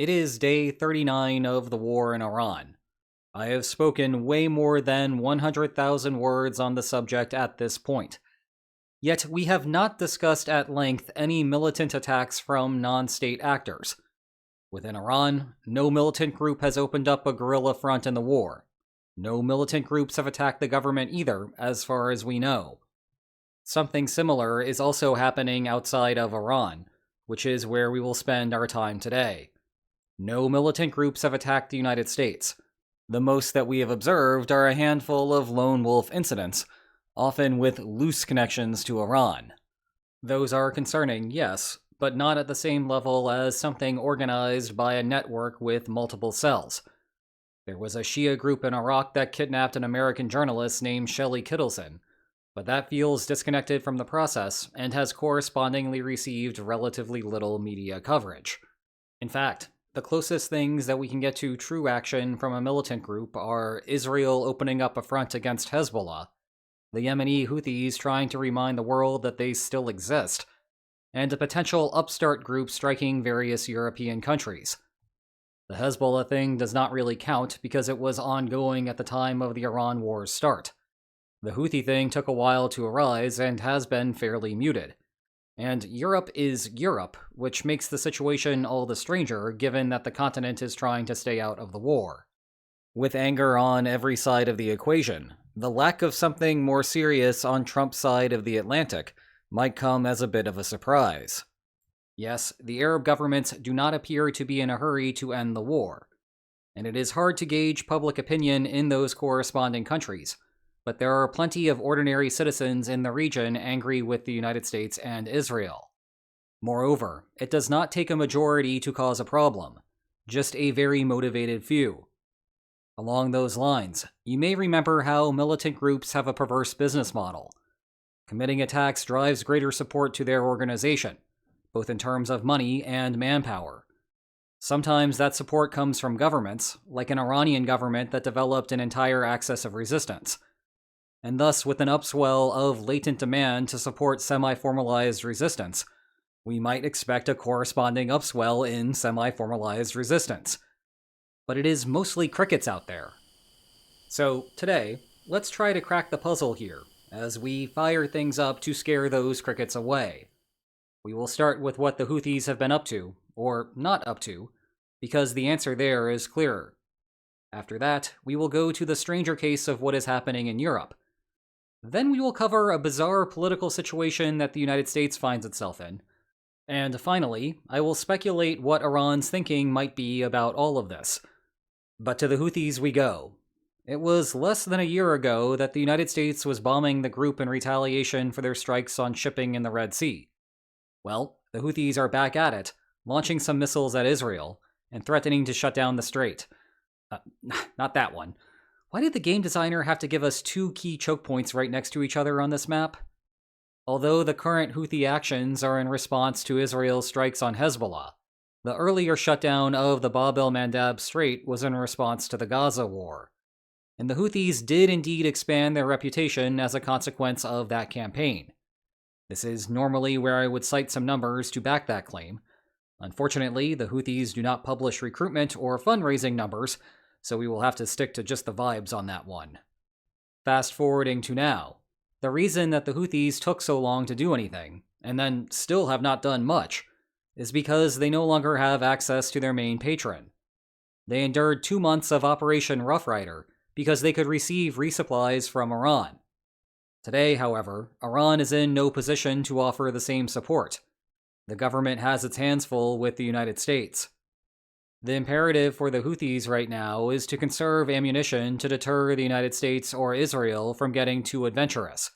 It is day 39 of the war in Iran. I have spoken way more than 100,000 words on the subject at this point. Yet we have not discussed at length any militant attacks from non-state actors. Within Iran, no militant group has opened up a guerrilla front in the war. No militant groups have attacked the government either, as far as we know. Something similar is also happening outside of Iran, which is where we will spend our time today. No militant groups have attacked the United States. The most that we have observed are a handful of lone wolf incidents, often with loose connections to Iran. Those are concerning, yes, but not at the same level as something organized by a network with multiple cells. There was a Shia group in Iraq that kidnapped an American journalist named Shelley Kittleson, but that feels disconnected from the process and has correspondingly received relatively little media coverage. In fact, the closest things that we can get to true action from a militant group are Israel opening up a front against Hezbollah, the Yemeni Houthis trying to remind the world that they still exist, and a potential upstart group striking various European countries. The Hezbollah thing does not really count because it was ongoing at the time of the Iran war's start. The Houthi thing took a while to arise and has been fairly muted. And Europe is Europe, which makes the situation all the stranger given that the continent is trying to stay out of the war. With anger on every side of the equation, the lack of something more serious on Trump's side of the Atlantic might come as a bit of a surprise. Yes, the Arab governments do not appear to be in a hurry to end the war, and it is hard to gauge public opinion in those corresponding countries, but there are plenty of ordinary citizens in the region angry with the United States and Israel. Moreover, it does not take a majority to cause a problem, just a very motivated few. Along those lines, you may remember how militant groups have a perverse business model. Committing attacks drives greater support to their organization, both in terms of money and manpower. Sometimes that support comes from governments, like an Iranian government that developed an entire axis of resistance, and thus with an upswell of latent demand to support semi-formalized resistance, we might expect a corresponding upswell in semi-formalized resistance. But it is mostly crickets out there. So today, let's try to crack the puzzle here, as we fire things up to scare those crickets away. We will start with what the Houthis have been up to, or not up to, because the answer there is clearer. After that, we will go to the stranger case of what is happening in Europe. Then we will cover a bizarre political situation that the United States finds itself in. And finally, I will speculate what Iran's thinking might be about all of this. But to the Houthis we go. It was less than a year ago that the United States was bombing the group in retaliation for their strikes on shipping in the Red Sea. Well, the Houthis are back at it, launching some missiles at Israel, and threatening to shut down the strait. Not that one. Why did the game designer have to give us two key choke points right next to each other on this map? Although the current Houthi actions are in response to Israel's strikes on Hezbollah, the earlier shutdown of the Bab el-Mandab Strait was in response to the Gaza war. And the Houthis did indeed expand their reputation as a consequence of that campaign. This is normally where I would cite some numbers to back that claim. Unfortunately, the Houthis do not publish recruitment or fundraising numbers, so we will have to stick to just the vibes on that one. Fast forwarding to now, the reason that the Houthis took so long to do anything, and then still have not done much, is because they no longer have access to their main patron. They endured 2 months of Operation Rough Rider because they could receive resupplies from Iran. Today, however, Iran is in no position to offer the same support. The government has its hands full with the United States. The imperative for the Houthis right now is to conserve ammunition to deter the United States or Israel from getting too adventurous.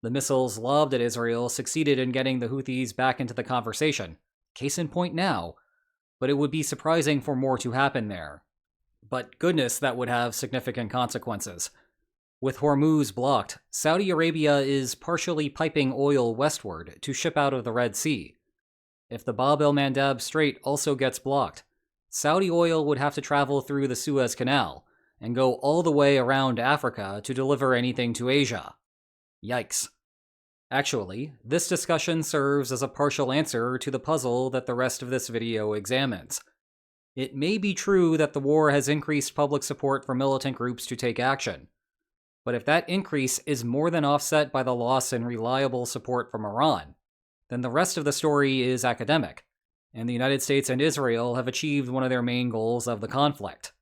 The missiles lobbed at Israel succeeded in getting the Houthis back into the conversation, case in point now, but it would be surprising for more to happen there. But goodness, that would have significant consequences. With Hormuz blocked, Saudi Arabia is partially piping oil westward to ship out of the Red Sea. If the Bab el-Mandab Strait also gets blocked, Saudi oil would have to travel through the Suez Canal and go all the way around Africa to deliver anything to Asia. Yikes. Actually, this discussion serves as a partial answer to the puzzle that the rest of this video examines. It may be true that the war has increased public support for militant groups to take action, but if that increase is more than offset by the loss in reliable support from Iran, then the rest of the story is academic, and the United States and Israel have achieved one of their main goals of the conflict.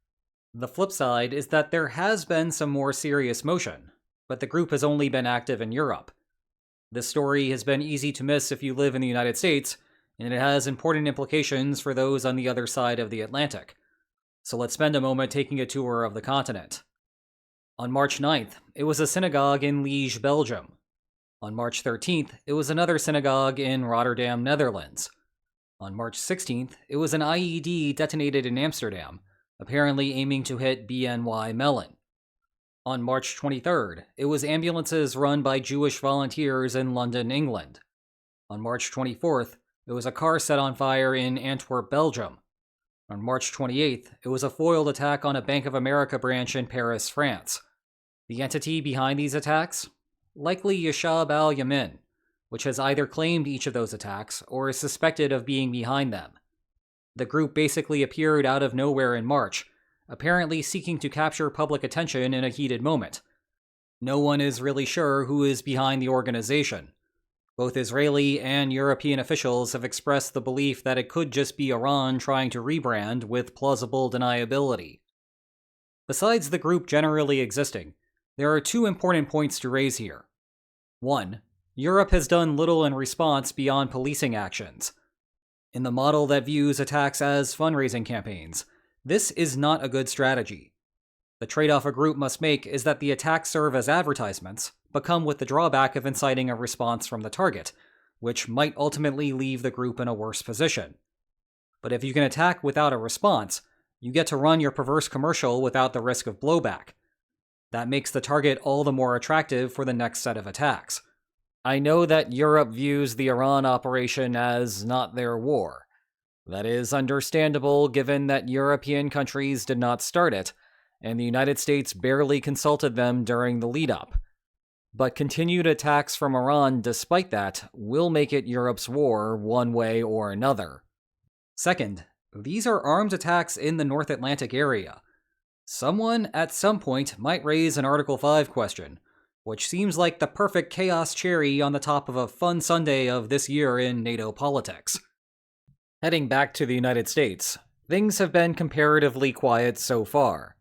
The flip side is that there has been some more serious motion, but the group has only been active in Europe. This story has been easy to miss if you live in the United States, and it has important implications for those on the other side of the Atlantic. So let's spend a moment taking a tour of the continent. On March 9th, it was a synagogue in Liège, Belgium. On March 13th, it was another synagogue in Rotterdam, Netherlands. On March 16th, it was an IED detonated in Amsterdam, apparently aiming to hit BNY Mellon. On March 23rd, it was ambulances run by Jewish volunteers in London, England. On March 24th, it was a car set on fire in Antwerp, Belgium. On March 28th, it was a foiled attack on a Bank of America branch in Paris, France. The entity behind these attacks? Likely Yashab al-Yamin, which has either claimed each of those attacks or is suspected of being behind them. The group basically appeared out of nowhere in March, apparently seeking to capture public attention in a heated moment. No one is really sure who is behind the organization. Both Israeli and European officials have expressed the belief that it could just be Iran trying to rebrand with plausible deniability. Besides the group generally existing, there are two important points to raise here. 1. Europe has done little in response beyond policing actions. In the model that views attacks as fundraising campaigns, this is not a good strategy. The trade-off a group must make is that the attacks serve as advertisements, but come with the drawback of inciting a response from the target, which might ultimately leave the group in a worse position. But if you can attack without a response, you get to run your perverse commercial without the risk of blowback. That makes the target all the more attractive for the next set of attacks. I know that Europe views the Iran operation as not their war. That is understandable given that European countries did not start it, and the United States barely consulted them during the lead-up. But continued attacks from Iran despite that will make it Europe's war one way or another. Second, these are armed attacks in the North Atlantic area. Someone at some point might raise an Article 5 question, which seems like the perfect chaos cherry on the top of a fun Sunday of this year in NATO politics. Heading back to the United States, things have been comparatively quiet so far.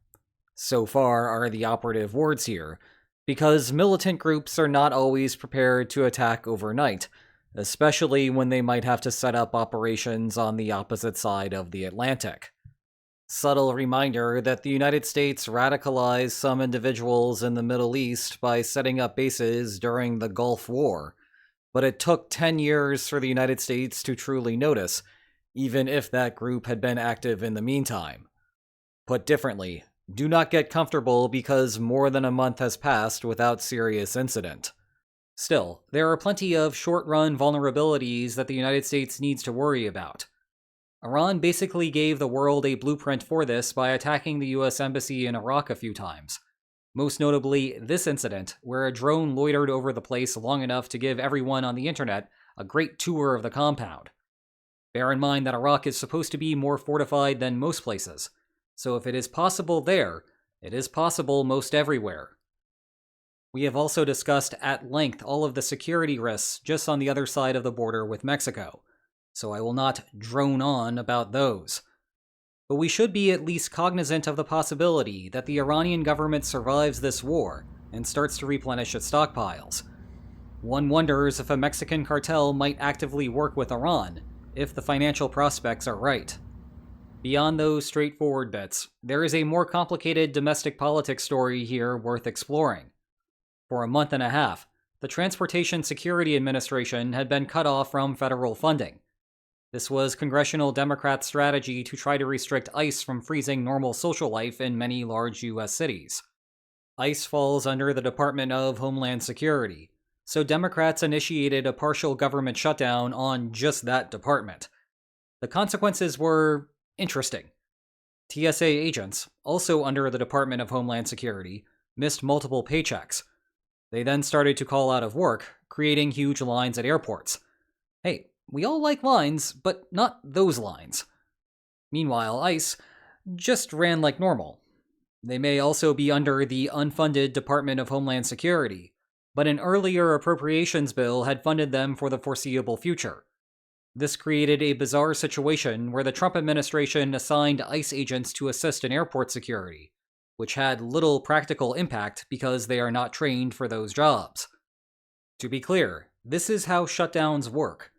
So far are the operative words here, because militant groups are not always prepared to attack overnight, especially when they might have to set up operations on the opposite side of the Atlantic. Subtle reminder that the United States radicalized some individuals in the Middle East by setting up bases during the Gulf War, but it took 10 years for the United States to truly notice, even if that group had been active in the meantime. Put differently, do not get comfortable because more than a month has passed without serious incident. Still, there are plenty of short-run vulnerabilities that the United States needs to worry about. Iran basically gave the world a blueprint for this by attacking the US embassy in Iraq a few times. Most notably, this incident, where a drone loitered over the place long enough to give everyone on the internet a great tour of the compound. Bear in mind that Iraq is supposed to be more fortified than most places, so if it is possible there, it is possible most everywhere. We have also discussed at length all of the security risks just on the other side of the border with Mexico, so I will not drone on about those. But we should be at least cognizant of the possibility that the Iranian government survives this war and starts to replenish its stockpiles. One wonders if a Mexican cartel might actively work with Iran, if the financial prospects are right. Beyond those straightforward bits, there is a more complicated domestic politics story here worth exploring. For a month and a half, the Transportation Security Administration had been cut off from federal funding. This was congressional Democrats' strategy to try to restrict ICE from freezing normal social life in many large U.S. cities. ICE falls under the Department of Homeland Security, so Democrats initiated a partial government shutdown on just that department. The consequences were interesting. TSA agents, also under the Department of Homeland Security, missed multiple paychecks. They then started to call out of work, creating huge lines at airports. Hey, we all like lines, but not those lines. Meanwhile, ICE just ran like normal. They may also be under the unfunded Department of Homeland Security, but an earlier appropriations bill had funded them for the foreseeable future. This created a bizarre situation where the Trump administration assigned ICE agents to assist in airport security, which had little practical impact because they are not trained for those jobs. To be clear, this is how shutdowns work.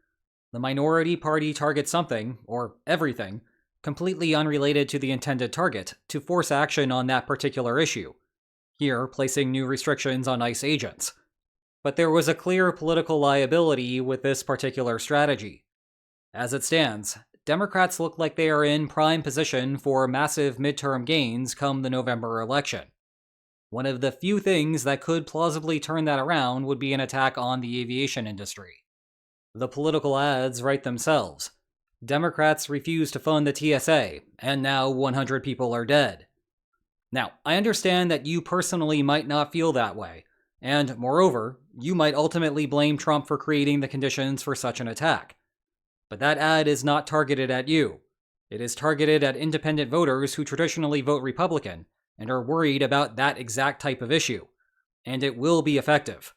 The minority party targets something, or everything, completely unrelated to the intended target, to force action on that particular issue, here placing new restrictions on ICE agents. But there was a clear political liability with this particular strategy. As it stands, Democrats look like they are in prime position for massive midterm gains come the November election. One of the few things that could plausibly turn that around would be an attack on the aviation industry. The political ads write themselves. Democrats refuse to fund the TSA, and now 100 people are dead. Now, I understand that you personally might not feel that way, and moreover, you might ultimately blame Trump for creating the conditions for such an attack. But that ad is not targeted at you. It is targeted at independent voters who traditionally vote Republican and are worried about that exact type of issue. And it will be effective.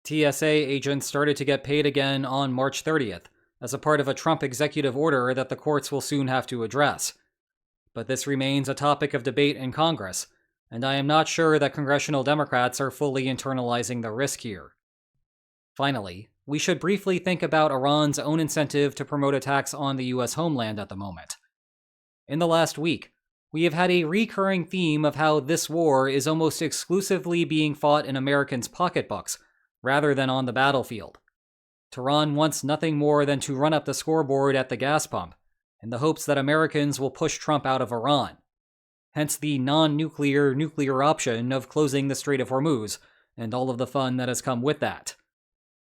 TSA agents started to get paid again on March 30th as a part of a Trump executive order that the courts will soon have to address. But this remains a topic of debate in Congress, and I am not sure that congressional Democrats are fully internalizing the risk here. Finally, we should briefly think about Iran's own incentive to promote attacks on the US homeland at the moment. In the last week, we have had a recurring theme of how this war is almost exclusively being fought in Americans' pocketbooks, rather than on the battlefield. Tehran wants nothing more than to run up the scoreboard at the gas pump, in the hopes that Americans will push Trump out of Iran. Hence the nuclear option of closing the Strait of Hormuz, and all of the fun that has come with that.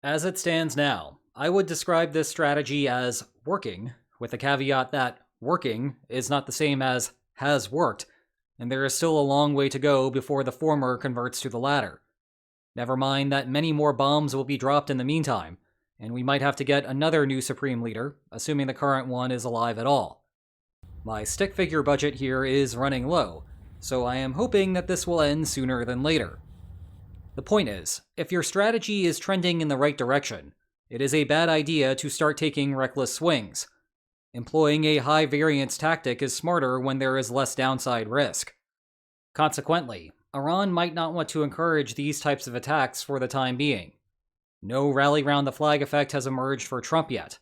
As it stands now, I would describe this strategy as working, with the caveat that working is not the same as has worked, and there is still a long way to go before the former converts to the latter. Never mind that many more bombs will be dropped in the meantime, and we might have to get another new Supreme Leader, assuming the current one is alive at all. My stick figure budget here is running low, so I am hoping that this will end sooner than later. The point is, if your strategy is trending in the right direction, it is a bad idea to start taking reckless swings. Employing a high variance tactic is smarter when there is less downside risk. Consequently, Iran might not want to encourage these types of attacks for the time being. No rally round the flag effect has emerged for Trump yet.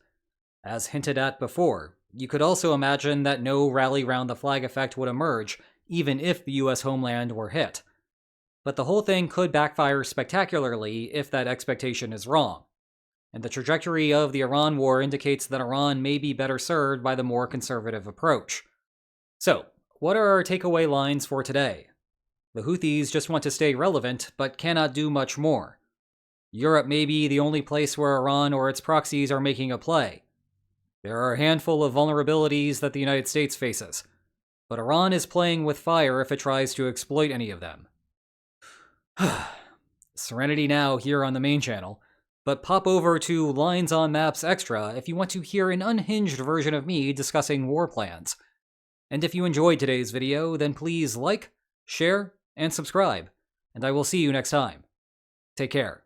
As hinted at before, you could also imagine that no rally round the flag effect would emerge even if the US homeland were hit. But the whole thing could backfire spectacularly if that expectation is wrong. And the trajectory of the Iran war indicates that Iran may be better served by the more conservative approach. So, what are our takeaway lines for today? The Houthis just want to stay relevant, but cannot do much more. Europe may be the only place where Iran or its proxies are making a play. There are a handful of vulnerabilities that the United States faces, but Iran is playing with fire if it tries to exploit any of them. Serenity now here on the main channel, but pop over to Lines on Maps Extra if you want to hear an unhinged version of me discussing war plans. And if you enjoyed today's video, then please like, share, and subscribe, and I will see you next time. Take care.